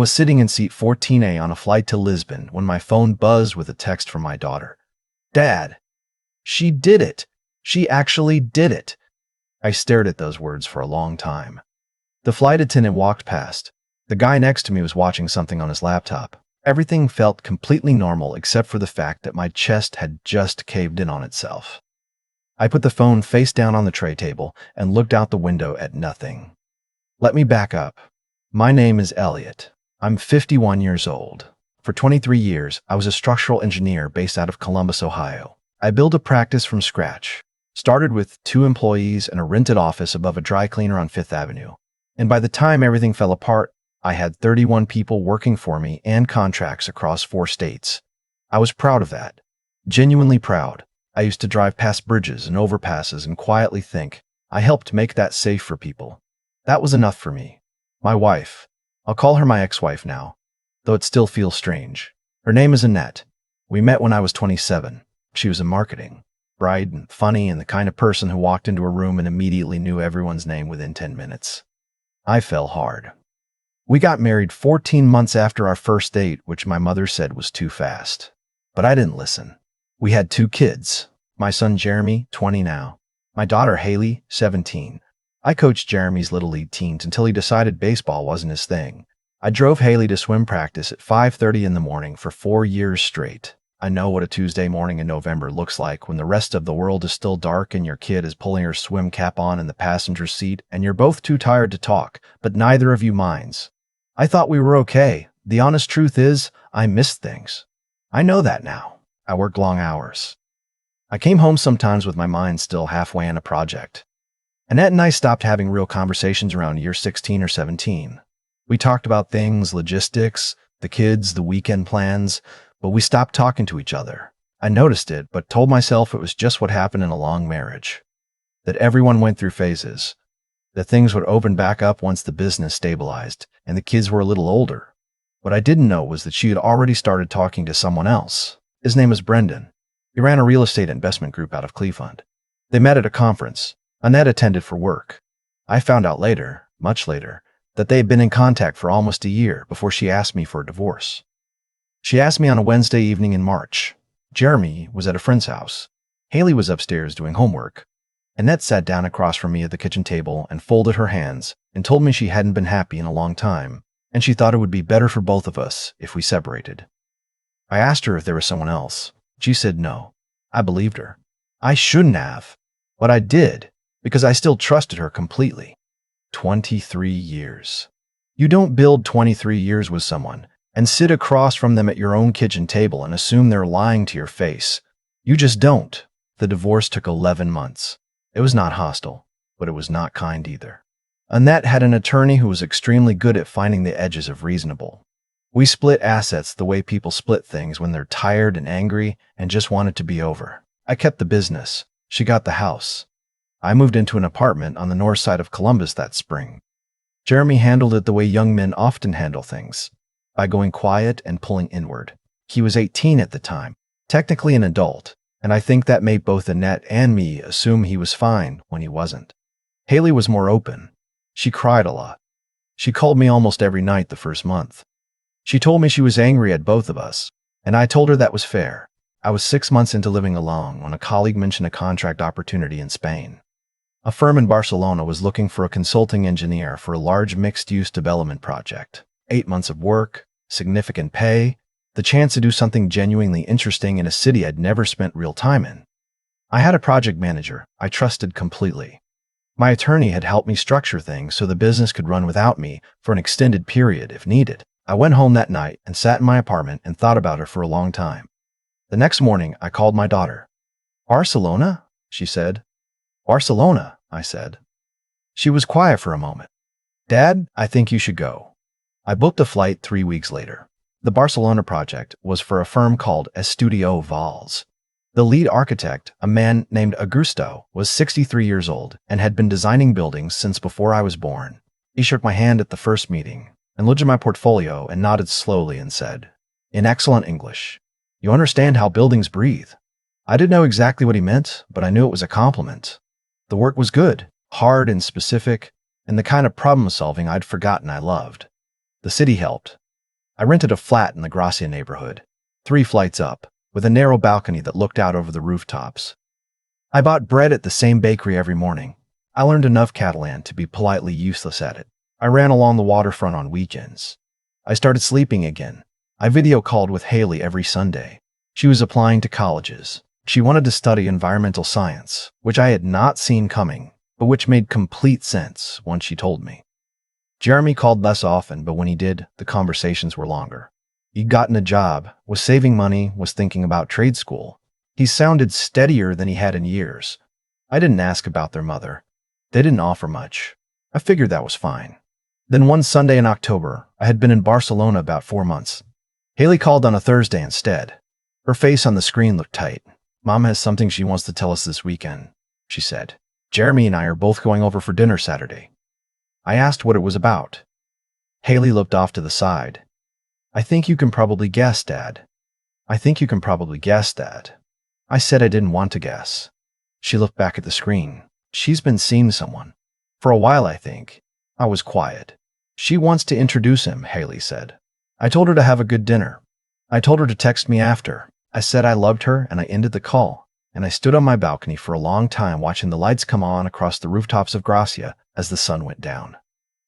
I was sitting in seat 14A on a flight to Lisbon when my phone buzzed with a text from my daughter. "Dad, she did it! She actually did it!" I stared at those words for a long time. The flight attendant walked past. The guy next to me was watching something on his laptop. Everything felt completely normal except for the fact that my chest had just caved in on itself. I put the phone face down on the tray table and looked out the window at nothing. Let me back up. My name is Elliott. I'm 51 years old. For 23 years, I was a structural engineer based out of Columbus, Ohio. I built a practice from scratch. Started with 2 employees and a rented office above a dry cleaner on 5th Avenue. And by the time everything fell apart, I had 31 people working for me and contracts across 4 states. I was proud of that. Genuinely proud. I used to drive past bridges and overpasses and quietly think, I helped make that safe for people. That was enough for me. My wife. I'll call her my ex-wife now, though it still feels strange. Her name is Annette. We met when I was 27. She was in marketing. Bright and funny and the kind of person who walked into a room and immediately knew everyone's name within 10 minutes. I fell hard. We got married 14 months after our first date, which my mother said was too fast. But I didn't listen. We had 2 kids. My son Jeremy, 20 now. My daughter Haley, 17. I coached Jeremy's Little League teens until he decided baseball wasn't his thing. I drove Haley to swim practice at 5:30 in the morning for 4 years straight. I know what a Tuesday morning in November looks like when the rest of the world is still dark and your kid is pulling her swim cap on in the passenger seat and you're both too tired to talk, but neither of you minds. I thought we were okay. The honest truth is, I missed things. I know that now. I worked long hours. I came home sometimes with my mind still halfway in a project. Annette and I stopped having real conversations around year 16 or 17. We talked about things, logistics, the kids, the weekend plans, but we stopped talking to each other. I noticed it, but told myself it was just what happened in a long marriage. That everyone went through phases. That things would open back up once the business stabilized and the kids were a little older. What I didn't know was that she had already started talking to someone else. His name is Brendan. He ran a real estate investment group out of Cleveland. They met at a conference. Annette attended for work. I found out later, much later, that they had been in contact for almost a year before she asked me for a divorce. She asked me on a Wednesday evening in March. Jeremy was at a friend's house. Haley was upstairs doing homework. Annette sat down across from me at the kitchen table and folded her hands and told me she hadn't been happy in a long time, and she thought it would be better for both of us if we separated. I asked her if there was someone else. She said no. I believed her. I shouldn't have, but I did, because I still trusted her completely. 23 years. You don't build 23 years with someone and sit across from them at your own kitchen table and assume they're lying to your face. You just don't. The divorce took 11 months. It was not hostile, but it was not kind either. Annette had an attorney who was extremely good at finding the edges of reasonable. We split assets the way people split things when they're tired and angry and just want it to be over. I kept the business. She got the house. I moved into an apartment on the north side of Columbus that spring. Jeremy handled it the way young men often handle things, by going quiet and pulling inward. He was 18 at the time, technically an adult, and I think that made both Annette and me assume he was fine when he wasn't. Haley was more open. She cried a lot. She called me almost every night the first month. She told me she was angry at both of us, and I told her that was fair. I was 6 months into living alone when a colleague mentioned a contract opportunity in Spain. A firm in Barcelona was looking for a consulting engineer for a large mixed-use development project. 8 months of work, significant pay, the chance to do something genuinely interesting in a city I'd never spent real time in. I had a project manager I trusted completely. My attorney had helped me structure things so the business could run without me for an extended period if needed. I went home that night and sat in my apartment and thought about her for a long time. The next morning, I called my daughter. "Barcelona?" she said. "Barcelona," I said. She was quiet for a moment. "Dad, I think you should go." I booked a flight 3 weeks later. The Barcelona project was for a firm called Estudio Valls. The lead architect, a man named Augusto, was 63 years old and had been designing buildings since before I was born. He shook my hand at the first meeting and looked at my portfolio and nodded slowly and said, in excellent English, "You understand how buildings breathe." I didn't know exactly what he meant, but I knew it was a compliment. The work was good, hard and specific, and the kind of problem-solving I'd forgotten I loved. The city helped. I rented a flat in the Gracia neighborhood, 3 flights up, with a narrow balcony that looked out over the rooftops. I bought bread at the same bakery every morning. I learned enough Catalan to be politely useless at it. I ran along the waterfront on weekends. I started sleeping again. I video called with Haley every Sunday. She was applying to colleges. She wanted to study environmental science, which I had not seen coming, but which made complete sense once she told me. Jeremy called less often, but when he did, the conversations were longer. He'd gotten a job, was saving money, was thinking about trade school. He sounded steadier than he had in years. I didn't ask about their mother. They didn't offer much. I figured that was fine. Then one Sunday in October, I had been in Barcelona about 4 months. Haley called on a Thursday instead. Her face on the screen looked tight. "Mom has something she wants to tell us this weekend," she said. "Jeremy and I are both going over for dinner Saturday." I asked what it was about. Haley looked off to the side. "I think you can probably guess, Dad. I think you can probably guess, Dad." I said I didn't want to guess. She looked back at the screen. "She's been seeing someone. For a while, I think." I was quiet. "She wants to introduce him," Haley said. I told her to have a good dinner. I told her to text me after. I said I loved her, and I ended the call. And I stood on my balcony for a long time watching the lights come on across the rooftops of Gracia as the sun went down.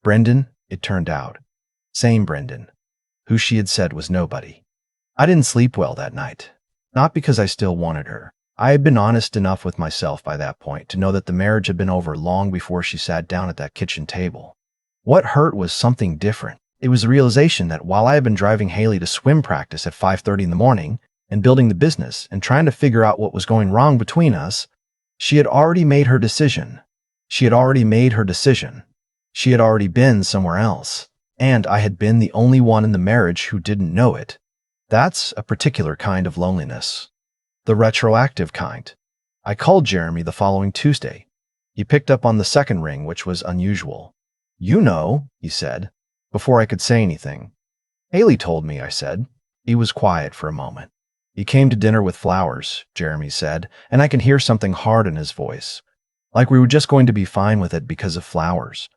Brendan, it turned out. Same Brendan, who she had said was nobody. I didn't sleep well that night. Not because I still wanted her. I had been honest enough with myself by that point to know that the marriage had been over long before she sat down at that kitchen table. What hurt was something different. It was the realization that while I had been driving Haley to swim practice at 5:30 in the morning and building the business and trying to figure out what was going wrong between us, she had already made her decision. She had already made her decision. She had already been somewhere else. And I had been the only one in the marriage who didn't know it. That's a particular kind of loneliness. The retroactive kind. I called Jeremy the following Tuesday. He picked up on the second ring, which was unusual. "You know," he said, before I could say anything. "Haley told me," I said. He was quiet for a moment. "He came to dinner with flowers," Jeremy said, and I could hear something hard in his voice, like we were just going to be fine with it because of flowers.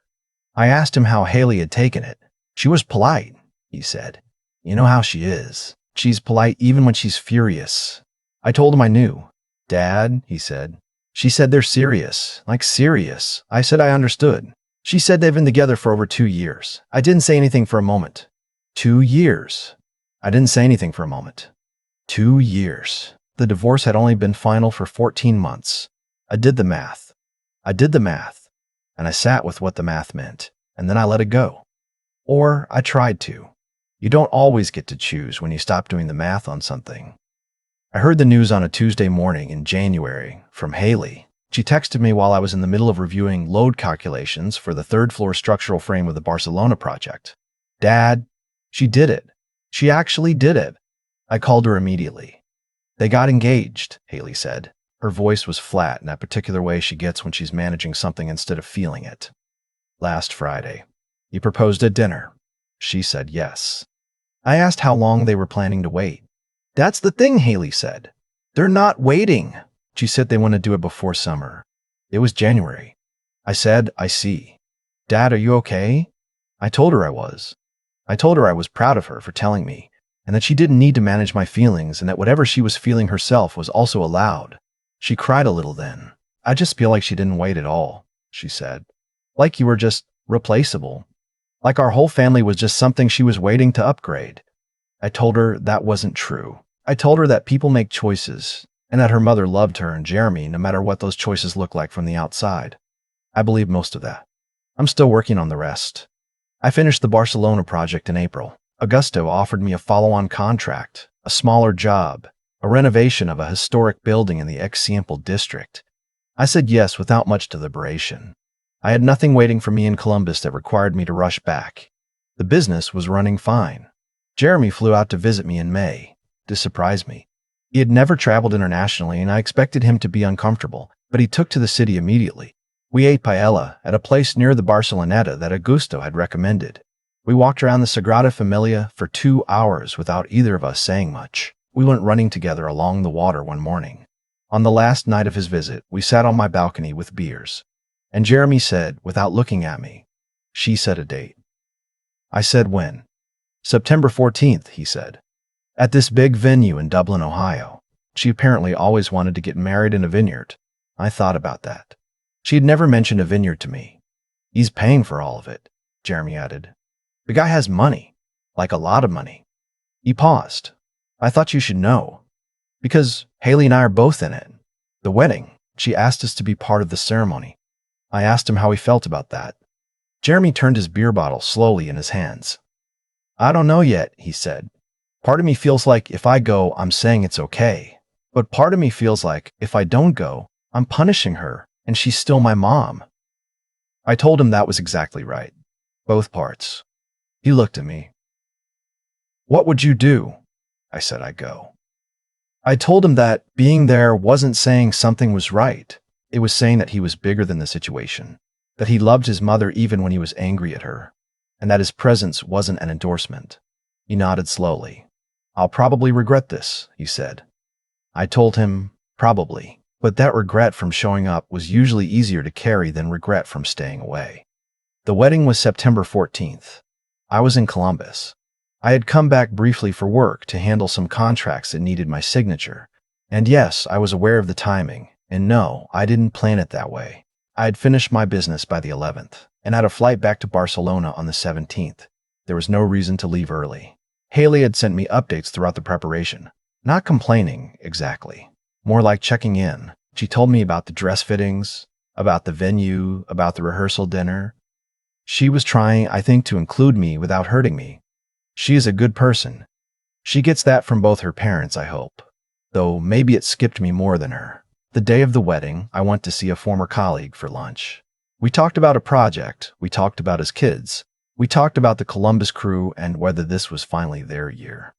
I asked him how Haley had taken it. "She was polite," he said. "You know how she is. She's polite even when she's furious." I told him I knew. "Dad," he said. "She said they're serious, like serious." I said I understood. "She said they've been together for over 2 years. I didn't say anything for a moment." 2 years. I didn't say anything for a moment. 2 years. The divorce had only been final for 14 months. I did the math. And I sat with what the math meant, and then I let it go. Or I tried to. You don't always get to choose when you stop doing the math on something. I heard the news on a Tuesday morning in January from Haley. She texted me while I was in the middle of reviewing load calculations for the third-floor structural frame of the Barcelona project. "Dad, she did it. She actually did it." I called her immediately. "They got engaged," Haley said. Her voice was flat in that particular way she gets when she's managing something instead of feeling it. "Last Friday. He proposed at dinner." She said yes. I asked how long they were planning to wait. "That's the thing," Haley said. "They're not waiting." She said they want to do it before summer. It was January. I said, "I see. Dad, are you okay?" I told her I was. I told her I was proud of her for telling me, and that she didn't need to manage my feelings, and that whatever she was feeling herself was also allowed. She cried a little then. "I just feel like she didn't wait at all," she said. "Like you were just replaceable. Like our whole family was just something she was waiting to upgrade." I told her that wasn't true. I told her that people make choices, and that her mother loved her and Jeremy no matter what those choices look like from the outside. I believe most of that. I'm still working on the rest. I finished the Barcelona project in April. Augusto offered me a follow-on contract, a smaller job, a renovation of a historic building in the Example district. I said yes without much deliberation. I had nothing waiting for me in Columbus that required me to rush back. The business was running fine. Jeremy flew out to visit me in May, to surprise me. He had never traveled internationally, and I expected him to be uncomfortable, but he took to the city immediately. We ate paella at a place near the Barceloneta that Augusto had recommended. We walked around the Sagrada Familia for 2 hours without either of us saying much. We went running together along the water one morning. On the last night of his visit, we sat on my balcony with beers. And Jeremy said, without looking at me, "She set a date." I said, "When?" September 14th, he said. At this big venue in Dublin, Ohio. She apparently always wanted to get married in a vineyard. I thought about that. She had never mentioned a vineyard to me. He's paying for all of it, Jeremy added. The guy has money, like a lot of money. He paused. I thought you should know. Because Haley and I are both in it. The wedding, she asked us to be part of the ceremony. I asked him how he felt about that. Jeremy turned his beer bottle slowly in his hands. I don't know yet, he said. Part of me feels like if I go, I'm saying it's okay. But part of me feels like if I don't go, I'm punishing her, and she's still my mom. I told him that was exactly right. Both parts. He looked at me. What would you do? I said I'd go. I told him that being there wasn't saying something was right. It was saying that he was bigger than the situation, that he loved his mother even when he was angry at her, and that his presence wasn't an endorsement. He nodded slowly. I'll probably regret this, he said. I told him, probably, but that regret from showing up was usually easier to carry than regret from staying away. The wedding was September 14th. I was in Columbus. I had come back briefly for work to handle some contracts that needed my signature. And yes, I was aware of the timing, and no, I didn't plan it that way. I had finished my business by the 11th, and had a flight back to Barcelona on the 17th. There was no reason to leave early. Haley had sent me updates throughout the preparation. Not complaining, exactly. More like checking in. She told me about the dress fittings, about the venue, about the rehearsal dinner. She was trying, I think, to include me without hurting me. She is a good person. She gets that from both her parents, I hope. Though maybe it skipped me more than her. The day of the wedding, I went to see a former colleague for lunch. We talked about a project. We talked about his kids. We talked about the Columbus crew and whether this was finally their year.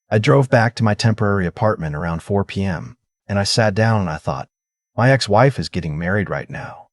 I drove back to my temporary apartment around 4 p.m., and I sat down and I thought, my ex-wife is getting married right now.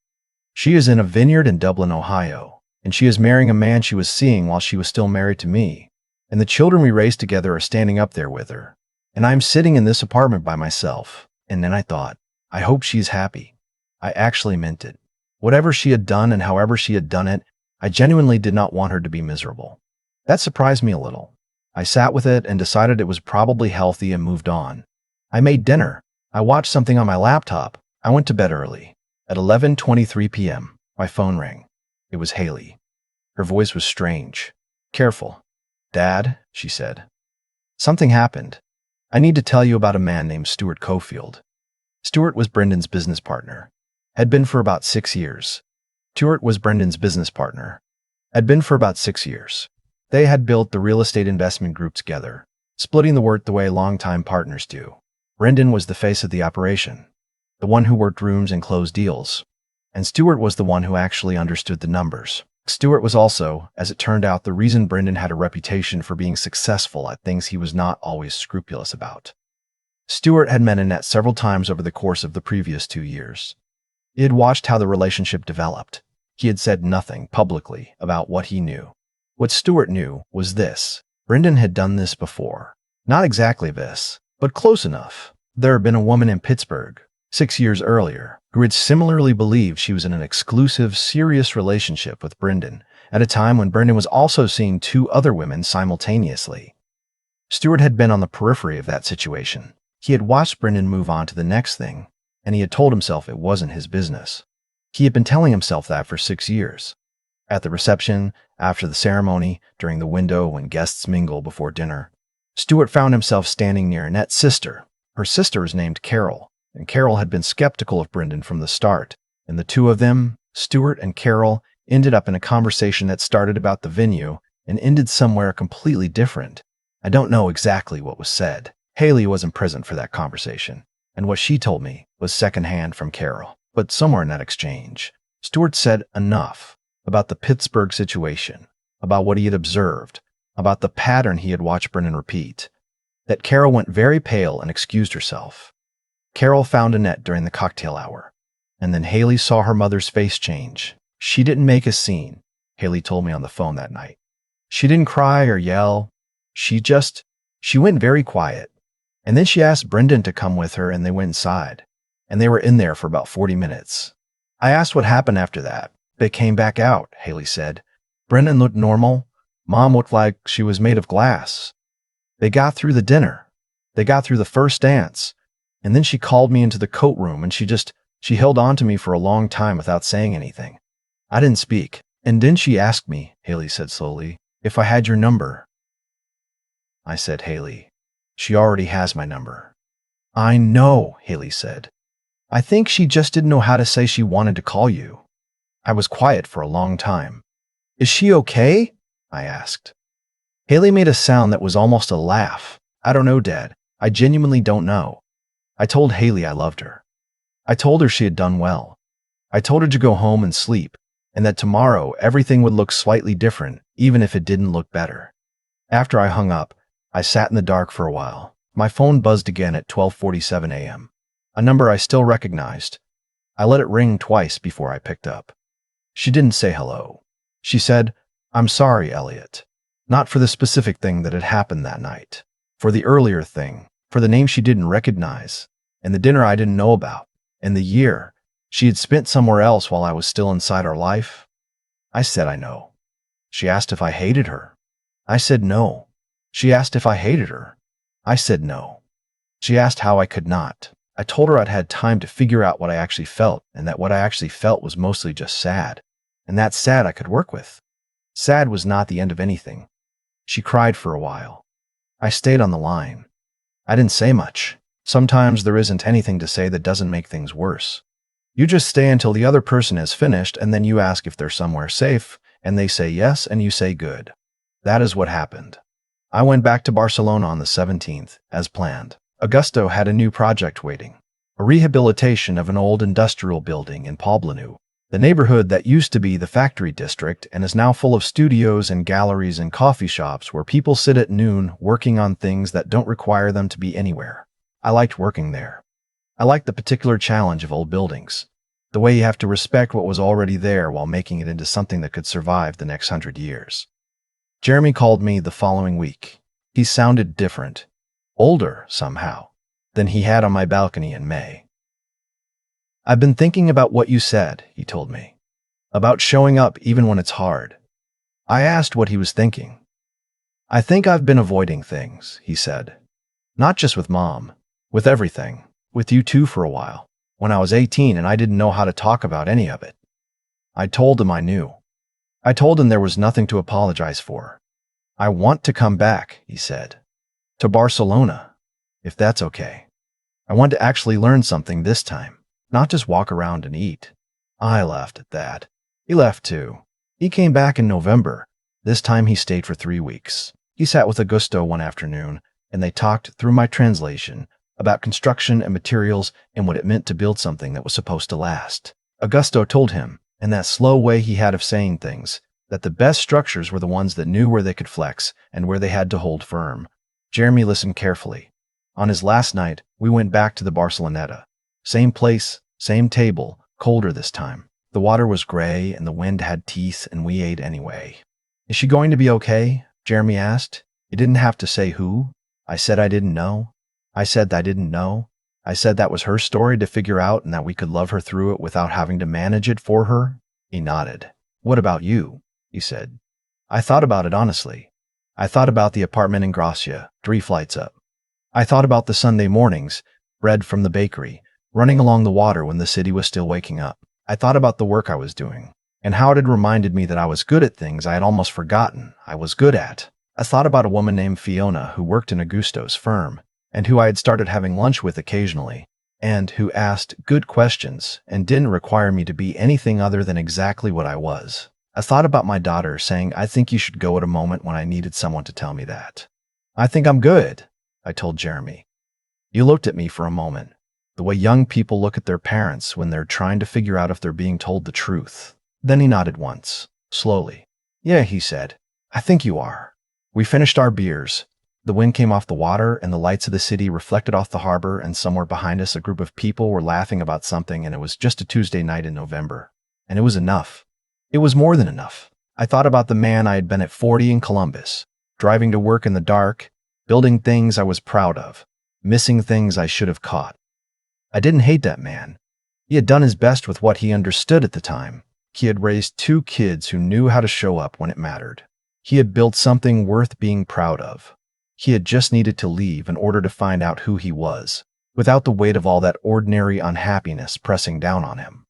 She is in a vineyard in Dublin, Ohio, and she is marrying a man she was seeing while she was still married to me. And the children we raised together are standing up there with her. And I'm sitting in this apartment by myself. And then I thought, I hope she's happy. I actually meant it. Whatever she had done and however she had done it, I genuinely did not want her to be miserable. That surprised me a little. I sat with it and decided it was probably healthy and moved on. I made dinner. I watched something on my laptop. I went to bed early. At 11:23 p.m., my phone rang. It was Haley. Her voice was strange. Careful. Dad, she said. Something happened. I need to tell you about a man named Stuart Cofield. Stuart was Brendan's business partner. Had been for about 6 years. Stuart was Brendan's business partner. Had been for about 6 years. They had built the real estate investment group together, splitting the work the way longtime partners do. Brendan was the face of the operation, the one who worked rooms and closed deals. And Stuart was the one who actually understood the numbers. Stuart was also, as it turned out, the reason Brendan had a reputation for being successful at things he was not always scrupulous about. Stuart had met Annette several times over the course of the previous 2 years. He had watched how the relationship developed. He had said nothing publicly about what he knew. What Stuart knew was this. Brendan had done this before. Not exactly this, but close enough. There had been a woman in Pittsburgh, 6 years earlier, who had similarly believed she was in an exclusive, serious relationship with Brendan at a time when Brendan was also seeing 2 other women simultaneously. Stuart had been on the periphery of that situation. He had watched Brendan move on to the next thing, and he had told himself it wasn't his business. He had been telling himself that for 6 years. At the reception, after the ceremony, during the window when guests mingle before dinner, Stuart found himself standing near Annette's sister. Her sister was named Carol, and Carol had been skeptical of Brendan from the start, and the 2 of them, Stuart and Carol, ended up in a conversation that started about the venue and ended somewhere completely different. I don't know exactly what was said. Haley wasn't present for that conversation, and what she told me was secondhand from Carol. But somewhere in that exchange, Stuart said enough about the Pittsburgh situation, about what he had observed, about the pattern he had watched Brendan repeat, that Carol went very pale and excused herself. Carol found Annette during the cocktail hour, and then Haley saw her mother's face change. She didn't make a scene, Haley told me on the phone that night. She didn't cry or yell. She went very quiet. And then she asked Brendan to come with her and they went inside. And they were in there for about 40 minutes. I asked what happened after that. They came back out, Haley said. Brendan looked normal, Mom looked like she was made of glass. They got through the dinner. They got through the first dance. And then she called me into the coat room and she held on to me for a long time without saying anything. I didn't speak. And then she asked me, Haley said slowly, if I had your number. I said, Haley, she already has my number. I know, Haley said. I think she just didn't know how to say she wanted to call you. I was quiet for a long time. Is she okay? I asked. Haley made a sound that was almost a laugh. I don't know, Dad. I genuinely don't know. I told Haley I loved her. I told her she had done well. I told her to go home and sleep, and that tomorrow everything would look slightly different, even if it didn't look better. After I hung up, I sat in the dark for a while. My phone buzzed again at 12:47 a.m., a number I still recognized. I let it ring twice before I picked up. She didn't say hello. She said, I'm sorry, Elliott. Not for the specific thing that had happened that night. For the earlier thing. For the name she didn't recognize. And the dinner I didn't know about. And the year she had spent somewhere else while I was still inside her life. I said I know. She asked if I hated her. I said no. She asked if I hated her. I said no. She asked how I could not. I told her I'd had time to figure out what I actually felt, and that what I actually felt was mostly just sad. And that sad I could work with. Sad was not the end of anything. She cried for a while. I stayed on the line. I didn't say much. Sometimes there isn't anything to say that doesn't make things worse. You just stay until the other person has finished, and then you ask if they're somewhere safe, and they say yes, and you say good. That is what happened. I went back to Barcelona on the 17th, as planned. Augusto had a new project waiting. A rehabilitation of an old industrial building in Poblenou, the neighborhood that used to be the factory district and is now full of studios and galleries and coffee shops where people sit at noon working on things that don't require them to be anywhere. I liked working there. I liked the particular challenge of old buildings, the way you have to respect what was already there while making it into something that could survive the next 100 years. Jeremy called me the following week. He sounded different, older somehow, than he had on my balcony in May. I've been thinking about what you said, he told me, about showing up even when it's hard. I asked what he was thinking. I think I've been avoiding things, he said. Not just with Mom, with everything, with you too for a while, when I was 18 and I didn't know how to talk about any of it. I told him I knew. I told him there was nothing to apologize for. I want to come back, he said, to Barcelona, if that's okay. I want to actually learn something this time, not just walk around and eat. I laughed at that. He left too. He came back in November. This time he stayed for 3 weeks. He sat with Augusto one afternoon, and they talked, through my translation, about construction and materials and what it meant to build something that was supposed to last. Augusto told him, in that slow way he had of saying things, that the best structures were the ones that knew where they could flex and where they had to hold firm. Jeremy listened carefully. On his last night, we went back to the Barceloneta. Same place, same table, colder this time. The water was gray and the wind had teeth, and we ate anyway. Is she going to be okay? Jeremy asked. He didn't have to say who. I said I didn't know. I said I didn't know. I said that was her story to figure out and that we could love her through it without having to manage it for her. He nodded. What about you? He said. I thought about it honestly. I thought about the apartment in Gracia, 3 flights up. I thought about the Sunday mornings, bread from the bakery, running along the water when the city was still waking up. I thought about the work I was doing, and how it had reminded me that I was good at things I had almost forgotten I was good at. I thought about a woman named Fiona who worked in Augusto's firm, and who I had started having lunch with occasionally, and who asked good questions and didn't require me to be anything other than exactly what I was. I thought about my daughter saying, I think you should go at a moment when I needed someone to tell me that. I think I'm good, I told Jeremy. You looked at me for a moment, the way young people look at their parents when they're trying to figure out if they're being told the truth. Then he nodded once, slowly. Yeah, he said, I think you are. We finished our beers. The wind came off the water, and the lights of the city reflected off the harbor, and somewhere behind us a group of people were laughing about something, and it was just a Tuesday night in November. And it was enough. It was more than enough. I thought about the man I had been at 40 in Columbus, driving to work in the dark, building things I was proud of, missing things I should have caught. I didn't hate that man. He had done his best with what he understood at the time. He had raised 2 kids who knew how to show up when it mattered. He had built something worth being proud of. He had just needed to leave in order to find out who he was, without the weight of all that ordinary unhappiness pressing down on him.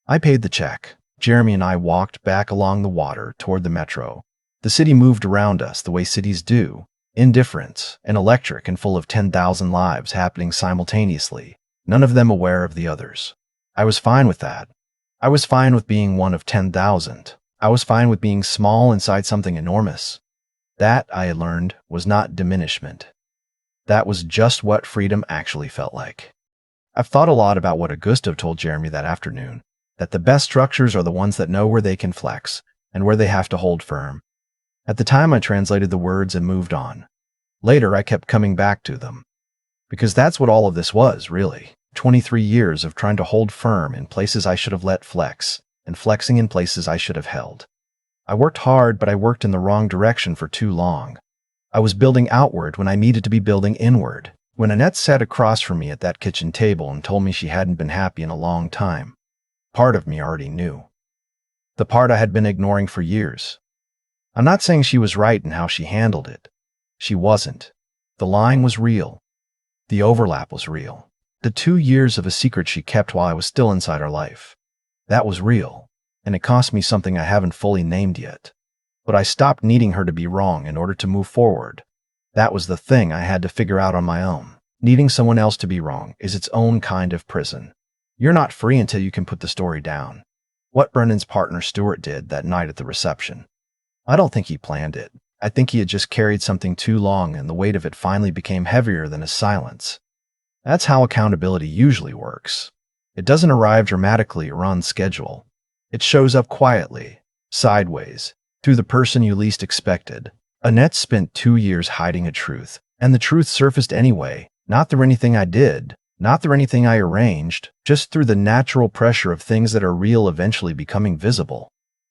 I paid the check. Jeremy and I walked back along the water toward the metro. The city moved around us the way cities do, indifferent and electric and full of 10,000 lives happening simultaneously, none of them aware of the others. I was fine with that. I was fine with being one of 10,000. I was fine with being small inside something enormous. That, I had learned, was not diminishment. That was just what freedom actually felt like. I've thought a lot about what Augusto told Jeremy that afternoon, that the best structures are the ones that know where they can flex and where they have to hold firm. At the time, I translated the words and moved on. Later, I kept coming back to them. Because that's what all of this was, really. 23 years of trying to hold firm in places I should have let flex, and flexing in places I should have held. I worked hard, but I worked in the wrong direction for too long. I was building outward when I needed to be building inward. When Annette sat across from me at that kitchen table and told me she hadn't been happy in a long time, part of me already knew. The part I had been ignoring for years. I'm not saying she was right in how she handled it. She wasn't. The lying was real. The overlap was real. The 2 years of a secret she kept while I was still inside her life. That was real, and it cost me something I haven't fully named yet. But I stopped needing her to be wrong in order to move forward. That was the thing I had to figure out on my own. Needing someone else to be wrong is its own kind of prison. You're not free until you can put the story down. What Brennan's partner Stuart did that night at the reception. I don't think he planned it. I think he had just carried something too long and the weight of it finally became heavier than his silence. That's how accountability usually works. It doesn't arrive dramatically or on schedule. It shows up quietly, sideways, through the person you least expected. Annette spent 2 years hiding a truth, and the truth surfaced anyway, not through anything I did, not through anything I arranged, just through the natural pressure of things that are real eventually becoming visible.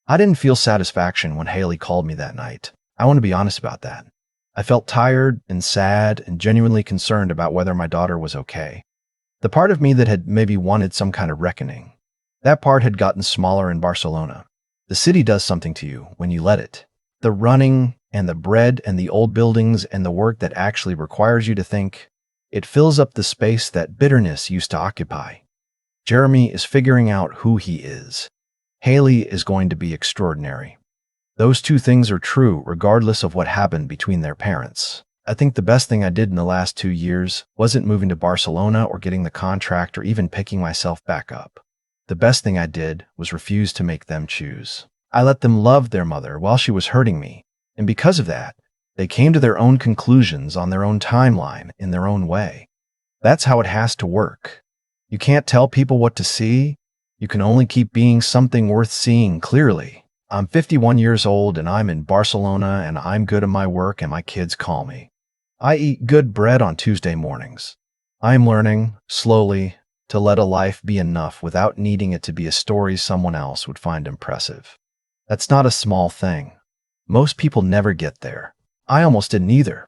I didn't feel satisfaction when Haley called me that night. I want to be honest about that. I felt tired and sad and genuinely concerned about whether my daughter was okay. The part of me that had maybe wanted some kind of reckoning. That part had gotten smaller in Barcelona. The city does something to you when you let it. The running and the bread and the old buildings and the work that actually requires you to think. It fills up the space that bitterness used to occupy. Jeremy is figuring out who he is. Haley is going to be extraordinary. Those two things are true regardless of what happened between their parents. I think the best thing I did in the last 2 years wasn't moving to Barcelona or getting the contract or even picking myself back up. The best thing I did was refuse to make them choose. I let them love their mother while she was hurting me, and because of that, they came to their own conclusions on their own timeline in their own way. That's how it has to work. You can't tell people what to see. You can only keep being something worth seeing clearly. I'm 51 years old and I'm in Barcelona and I'm good at my work and my kids call me. I eat good bread on Tuesday mornings. I'm learning, slowly, to let a life be enough without needing it to be a story someone else would find impressive. That's not a small thing. Most people never get there. I almost didn't either.